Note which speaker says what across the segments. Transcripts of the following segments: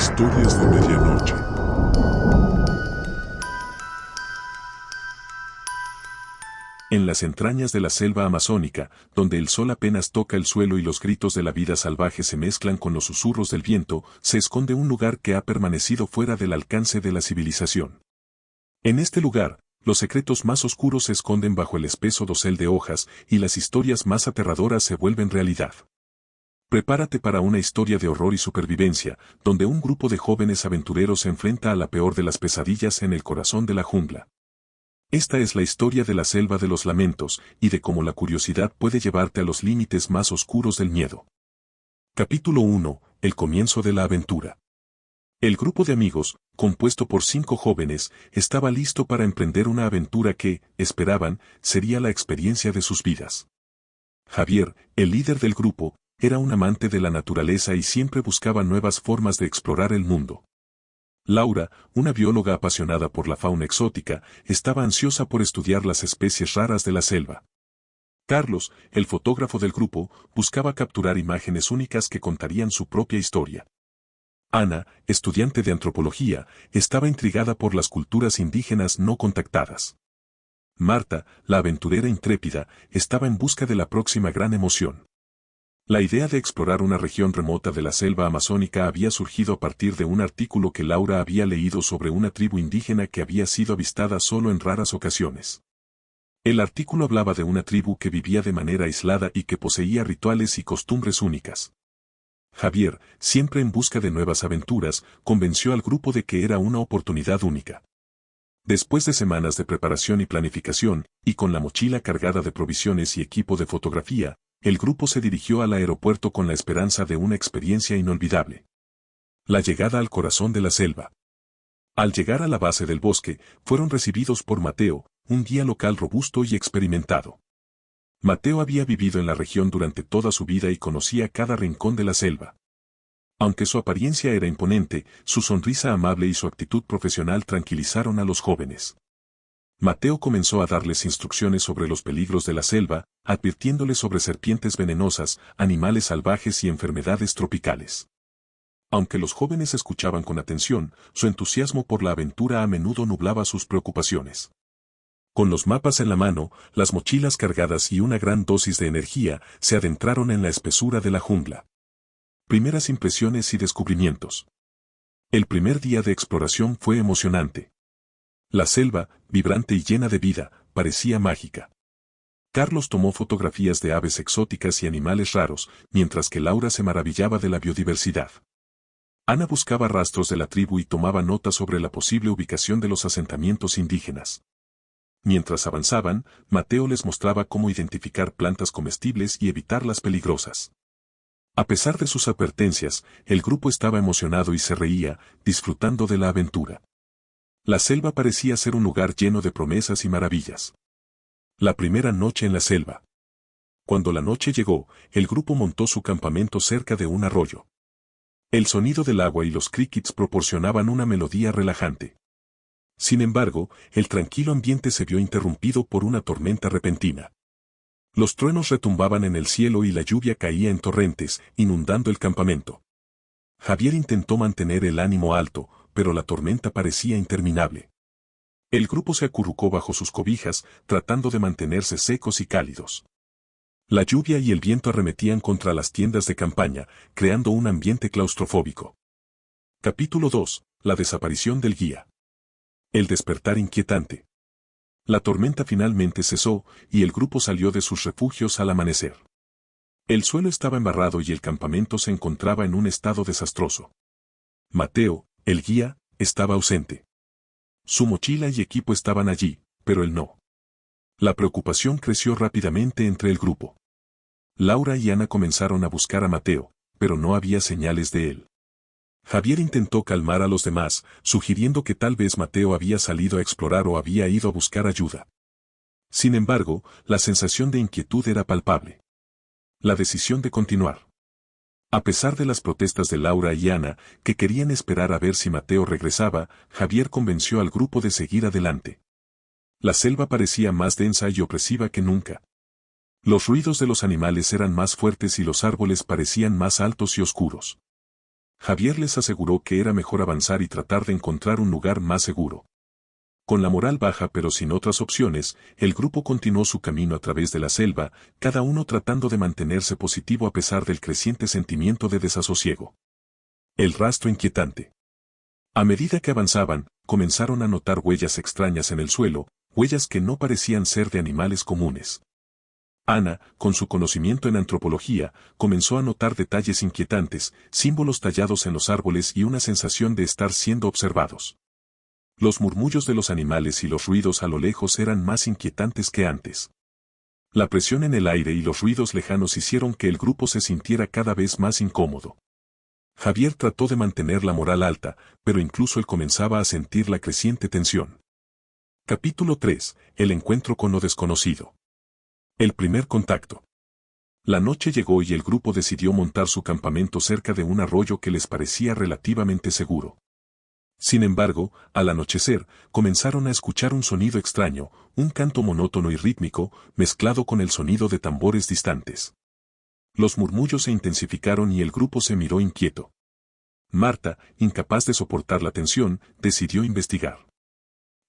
Speaker 1: Historias de Medianoche. En las entrañas de la selva amazónica, donde el sol apenas toca el suelo y los gritos de la vida salvaje se mezclan con los susurros del viento, se esconde un lugar que ha permanecido fuera del alcance de la civilización. En este lugar, los secretos más oscuros se esconden bajo el espeso dosel de hojas y las historias más aterradoras se vuelven realidad. Prepárate para una historia de horror y supervivencia, donde un grupo de jóvenes aventureros se enfrenta a la peor de las pesadillas en el corazón de la jungla. Esta es la historia de la selva de los lamentos, y de cómo la curiosidad puede llevarte a los límites más oscuros del miedo. Capítulo 1. El comienzo de la aventura. El grupo de amigos, compuesto por 5 jóvenes, estaba listo para emprender una aventura que, esperaban, sería la experiencia de sus vidas. Javier, el líder del grupo, era un amante de la naturaleza y siempre buscaba nuevas formas de explorar el mundo. Laura, una bióloga apasionada por la fauna exótica, estaba ansiosa por estudiar las especies raras de la selva. Carlos, el fotógrafo del grupo, buscaba capturar imágenes únicas que contarían su propia historia. Ana, estudiante de antropología, estaba intrigada por las culturas indígenas no contactadas. Marta, la aventurera intrépida, estaba en busca de la próxima gran emoción. La idea de explorar una región remota de la selva amazónica había surgido a partir de un artículo que Laura había leído sobre una tribu indígena que había sido avistada solo en raras ocasiones. El artículo hablaba de una tribu que vivía de manera aislada y que poseía rituales y costumbres únicas. Javier, siempre en busca de nuevas aventuras, convenció al grupo de que era una oportunidad única. Después de semanas de preparación y planificación, y con la mochila cargada de provisiones y equipo de fotografía, el grupo se dirigió al aeropuerto con la esperanza de una experiencia inolvidable. La llegada al corazón de la selva. Al llegar a la base del bosque, fueron recibidos por Mateo, un guía local robusto y experimentado. Mateo había vivido en la región durante toda su vida y conocía cada rincón de la selva. Aunque su apariencia era imponente, su sonrisa amable y su actitud profesional tranquilizaron a los jóvenes. Mateo comenzó a darles instrucciones sobre los peligros de la selva, advirtiéndoles sobre serpientes venenosas, animales salvajes y enfermedades tropicales. Aunque los jóvenes escuchaban con atención, su entusiasmo por la aventura a menudo nublaba sus preocupaciones. Con los mapas en la mano, las mochilas cargadas y una gran dosis de energía, se adentraron en la espesura de la jungla. Primeras impresiones y descubrimientos. El primer día de exploración fue emocionante. La selva, vibrante y llena de vida, parecía mágica. Carlos tomó fotografías de aves exóticas y animales raros, mientras que Laura se maravillaba de la biodiversidad. Ana buscaba rastros de la tribu y tomaba notas sobre la posible ubicación de los asentamientos indígenas. Mientras avanzaban, Mateo les mostraba cómo identificar plantas comestibles y evitar las peligrosas. A pesar de sus advertencias, el grupo estaba emocionado y se reía, disfrutando de la aventura. La selva parecía ser un lugar lleno de promesas y maravillas. La primera noche en la selva. Cuando la noche llegó, el grupo montó su campamento cerca de un arroyo. El sonido del agua y los crickets proporcionaban una melodía relajante. Sin embargo, el tranquilo ambiente se vio interrumpido por una tormenta repentina. Los truenos retumbaban en el cielo y la lluvia caía en torrentes, inundando el campamento. Javier intentó mantener el ánimo alto, pero la tormenta parecía interminable. El grupo se acurrucó bajo sus cobijas, tratando de mantenerse secos y cálidos. La lluvia y el viento arremetían contra las tiendas de campaña, creando un ambiente claustrofóbico. Capítulo 2. La desaparición del guía. El despertar inquietante. La tormenta finalmente cesó, y el grupo salió de sus refugios al amanecer. El suelo estaba embarrado y el campamento se encontraba en un estado desastroso. Mateo, el guía, estaba ausente. Su mochila y equipo estaban allí, pero él no. La preocupación creció rápidamente entre el grupo. Laura y Ana comenzaron a buscar a Mateo, pero no había señales de él. Javier intentó calmar a los demás, sugiriendo que tal vez Mateo había salido a explorar o había ido a buscar ayuda. Sin embargo, la sensación de inquietud era palpable. La decisión de continuar. A pesar de las protestas de Laura y Ana, que querían esperar a ver si Mateo regresaba, Javier convenció al grupo de seguir adelante. La selva parecía más densa y opresiva que nunca. Los ruidos de los animales eran más fuertes y los árboles parecían más altos y oscuros. Javier les aseguró que era mejor avanzar y tratar de encontrar un lugar más seguro. Con la moral baja pero sin otras opciones, el grupo continuó su camino a través de la selva, cada uno tratando de mantenerse positivo a pesar del creciente sentimiento de desasosiego. El rastro inquietante. A medida que avanzaban, comenzaron a notar huellas extrañas en el suelo, huellas que no parecían ser de animales comunes. Ana, con su conocimiento en antropología, comenzó a notar detalles inquietantes, símbolos tallados en los árboles y una sensación de estar siendo observados. Los murmullos de los animales y los ruidos a lo lejos eran más inquietantes que antes. La presión en el aire y los ruidos lejanos hicieron que el grupo se sintiera cada vez más incómodo. Javier trató de mantener la moral alta, pero incluso él comenzaba a sentir la creciente tensión. Capítulo 3. El encuentro con lo desconocido. El primer contacto. La noche llegó y el grupo decidió montar su campamento cerca de un arroyo que les parecía relativamente seguro. Sin embargo, al anochecer, comenzaron a escuchar un sonido extraño, un canto monótono y rítmico, mezclado con el sonido de tambores distantes. Los murmullos se intensificaron y el grupo se miró inquieto. Marta, incapaz de soportar la tensión, decidió investigar.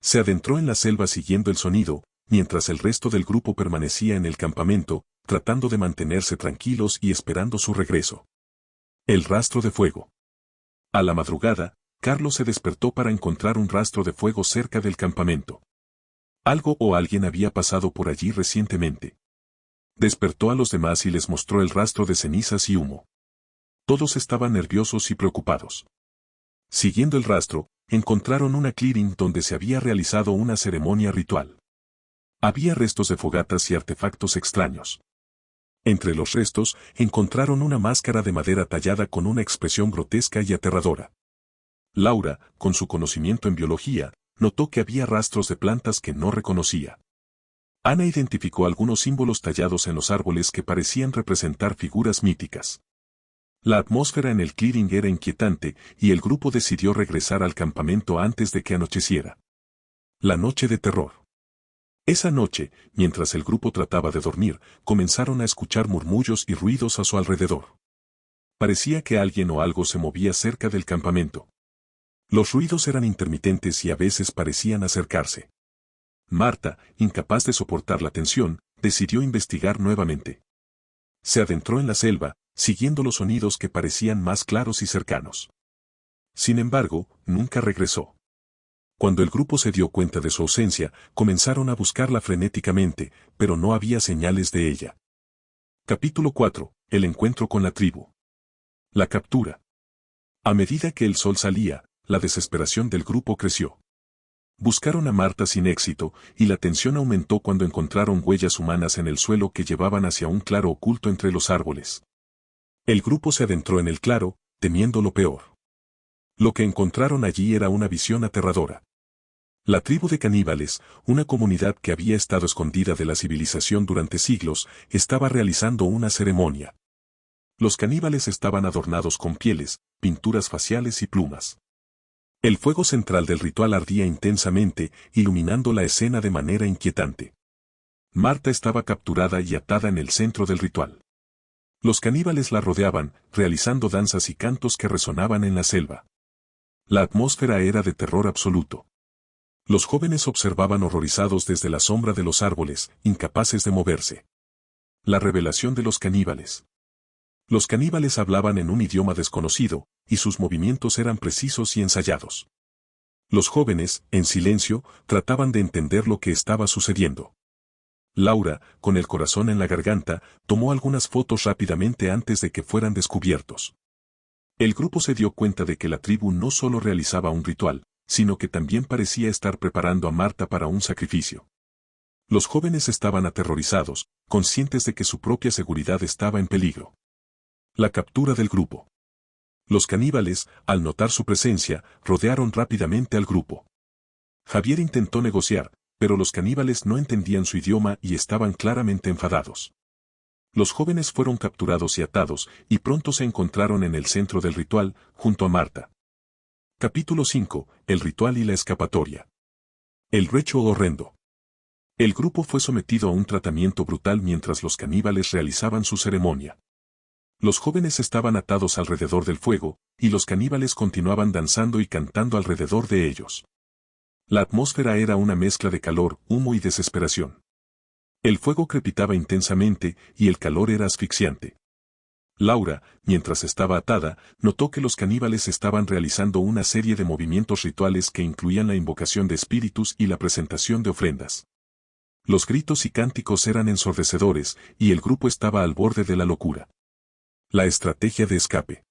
Speaker 1: Se adentró en la selva siguiendo el sonido, mientras el resto del grupo permanecía en el campamento, tratando de mantenerse tranquilos y esperando su regreso. El rastro de fuego. A la madrugada, Carlos se despertó para encontrar un rastro de fuego cerca del campamento. Algo o alguien había pasado por allí recientemente. Despertó a los demás y les mostró el rastro de cenizas y humo. Todos estaban nerviosos y preocupados. Siguiendo el rastro, encontraron una clearing donde se había realizado una ceremonia ritual. Había restos de fogatas y artefactos extraños. Entre los restos, encontraron una máscara de madera tallada con una expresión grotesca y aterradora. Laura, con su conocimiento en biología, notó que había rastros de plantas que no reconocía. Ana identificó algunos símbolos tallados en los árboles que parecían representar figuras míticas. La atmósfera en el clearing era inquietante y el grupo decidió regresar al campamento antes de que anocheciera. La noche de terror. Esa noche, mientras el grupo trataba de dormir, comenzaron a escuchar murmullos y ruidos a su alrededor. Parecía que alguien o algo se movía cerca del campamento. Los ruidos eran intermitentes y a veces parecían acercarse. Marta, incapaz de soportar la tensión, decidió investigar nuevamente. Se adentró en la selva, siguiendo los sonidos que parecían más claros y cercanos. Sin embargo, nunca regresó. Cuando el grupo se dio cuenta de su ausencia, comenzaron a buscarla frenéticamente, pero no había señales de ella. Capítulo 4. El encuentro con la tribu. La captura. A medida que el sol salía, la desesperación del grupo creció. Buscaron a Marta sin éxito, y la tensión aumentó cuando encontraron huellas humanas en el suelo que llevaban hacia un claro oculto entre los árboles. El grupo se adentró en el claro, temiendo lo peor. Lo que encontraron allí era una visión aterradora. La tribu de caníbales, una comunidad que había estado escondida de la civilización durante siglos, estaba realizando una ceremonia. Los caníbales estaban adornados con pieles, pinturas faciales y plumas. El fuego central del ritual ardía intensamente, iluminando la escena de manera inquietante. Marta estaba capturada y atada en el centro del ritual. Los caníbales la rodeaban, realizando danzas y cantos que resonaban en la selva. La atmósfera era de terror absoluto. Los jóvenes observaban horrorizados desde la sombra de los árboles, incapaces de moverse. La revelación de los caníbales. Los caníbales hablaban en un idioma desconocido, y sus movimientos eran precisos y ensayados. Los jóvenes, en silencio, trataban de entender lo que estaba sucediendo. Laura, con el corazón en la garganta, tomó algunas fotos rápidamente antes de que fueran descubiertos. El grupo se dio cuenta de que la tribu no solo realizaba un ritual, sino que también parecía estar preparando a Marta para un sacrificio. Los jóvenes estaban aterrorizados, conscientes de que su propia seguridad estaba en peligro. La captura del grupo. Los caníbales, al notar su presencia, rodearon rápidamente al grupo. Javier intentó negociar, pero los caníbales no entendían su idioma y estaban claramente enfadados. Los jóvenes fueron capturados y atados, y pronto se encontraron en el centro del ritual, junto a Marta. Capítulo 5. El ritual y la escapatoria. El ritual horrendo. El grupo fue sometido a un tratamiento brutal mientras los caníbales realizaban su ceremonia. Los jóvenes estaban atados alrededor del fuego, y los caníbales continuaban danzando y cantando alrededor de ellos. La atmósfera era una mezcla de calor, humo y desesperación. El fuego crepitaba intensamente, y el calor era asfixiante. Laura, mientras estaba atada, notó que los caníbales estaban realizando una serie de movimientos rituales que incluían la invocación de espíritus y la presentación de ofrendas. Los gritos y cánticos eran ensordecedores, y el grupo estaba al borde de la locura. La estrategia de escape.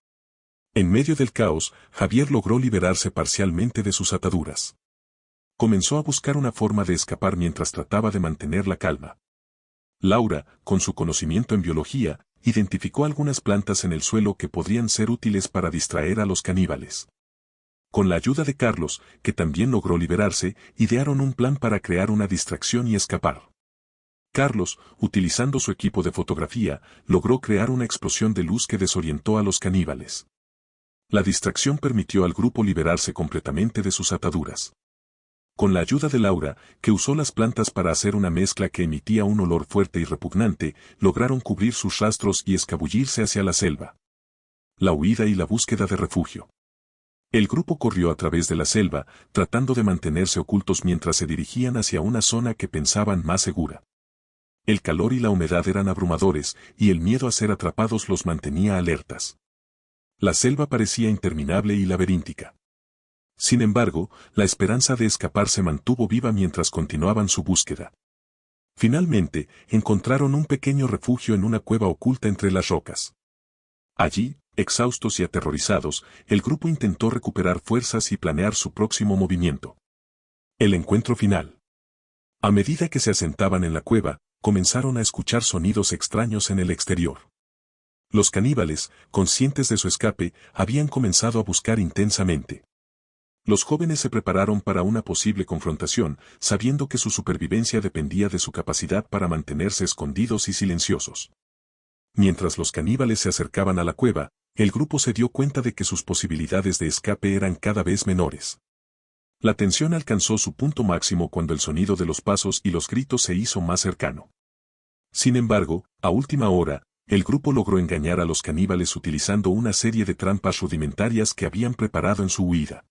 Speaker 1: En medio del caos, Javier logró liberarse parcialmente de sus ataduras. Comenzó a buscar una forma de escapar mientras trataba de mantener la calma. Laura, con su conocimiento en biología, identificó algunas plantas en el suelo que podrían ser útiles para distraer a los caníbales. Con la ayuda de Carlos, que también logró liberarse, idearon un plan para crear una distracción y escapar. Carlos, utilizando su equipo de fotografía, logró crear una explosión de luz que desorientó a los caníbales. La distracción permitió al grupo liberarse completamente de sus ataduras. Con la ayuda de Laura, que usó las plantas para hacer una mezcla que emitía un olor fuerte y repugnante, lograron cubrir sus rastros y escabullirse hacia la selva. La huida y la búsqueda de refugio. El grupo corrió a través de la selva, tratando de mantenerse ocultos mientras se dirigían hacia una zona que pensaban más segura. El calor y la humedad eran abrumadores, y el miedo a ser atrapados los mantenía alertas. La selva parecía interminable y laberíntica. Sin embargo, la esperanza de escapar se mantuvo viva mientras continuaban su búsqueda. Finalmente, encontraron un pequeño refugio en una cueva oculta entre las rocas. Allí, exhaustos y aterrorizados, el grupo intentó recuperar fuerzas y planear su próximo movimiento. El encuentro final. A medida que se asentaban en la cueva, comenzaron a escuchar sonidos extraños en el exterior. Los caníbales, conscientes de su escape, habían comenzado a buscar intensamente. Los jóvenes se prepararon para una posible confrontación, sabiendo que su supervivencia dependía de su capacidad para mantenerse escondidos y silenciosos. Mientras los caníbales se acercaban a la cueva, el grupo se dio cuenta de que sus posibilidades de escape eran cada vez menores. La tensión alcanzó su punto máximo cuando el sonido de los pasos y los gritos se hizo más cercano. Sin embargo, a última hora, el grupo logró engañar a los caníbales utilizando una serie de trampas rudimentarias que habían preparado en su huida.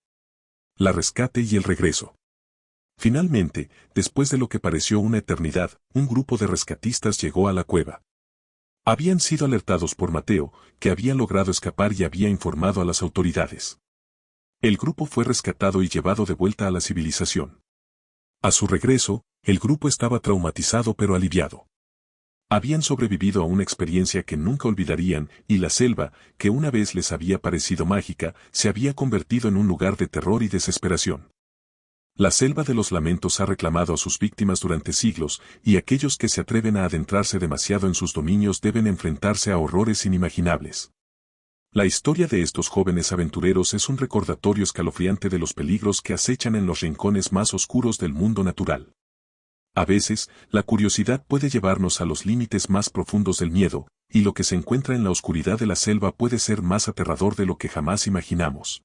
Speaker 1: La rescate y el regreso. Finalmente, después de lo que pareció una eternidad, un grupo de rescatistas llegó a la cueva. Habían sido alertados por Mateo, que había logrado escapar y había informado a las autoridades. El grupo fue rescatado y llevado de vuelta a la civilización. A su regreso, el grupo estaba traumatizado pero aliviado. Habían sobrevivido a una experiencia que nunca olvidarían, y la selva, que una vez les había parecido mágica, se había convertido en un lugar de terror y desesperación. La selva de los lamentos ha reclamado a sus víctimas durante siglos, y aquellos que se atreven a adentrarse demasiado en sus dominios deben enfrentarse a horrores inimaginables. La historia de estos jóvenes aventureros es un recordatorio escalofriante de los peligros que acechan en los rincones más oscuros del mundo natural. A veces, la curiosidad puede llevarnos a los límites más profundos del miedo, y lo que se encuentra en la oscuridad de la selva puede ser más aterrador de lo que jamás imaginamos.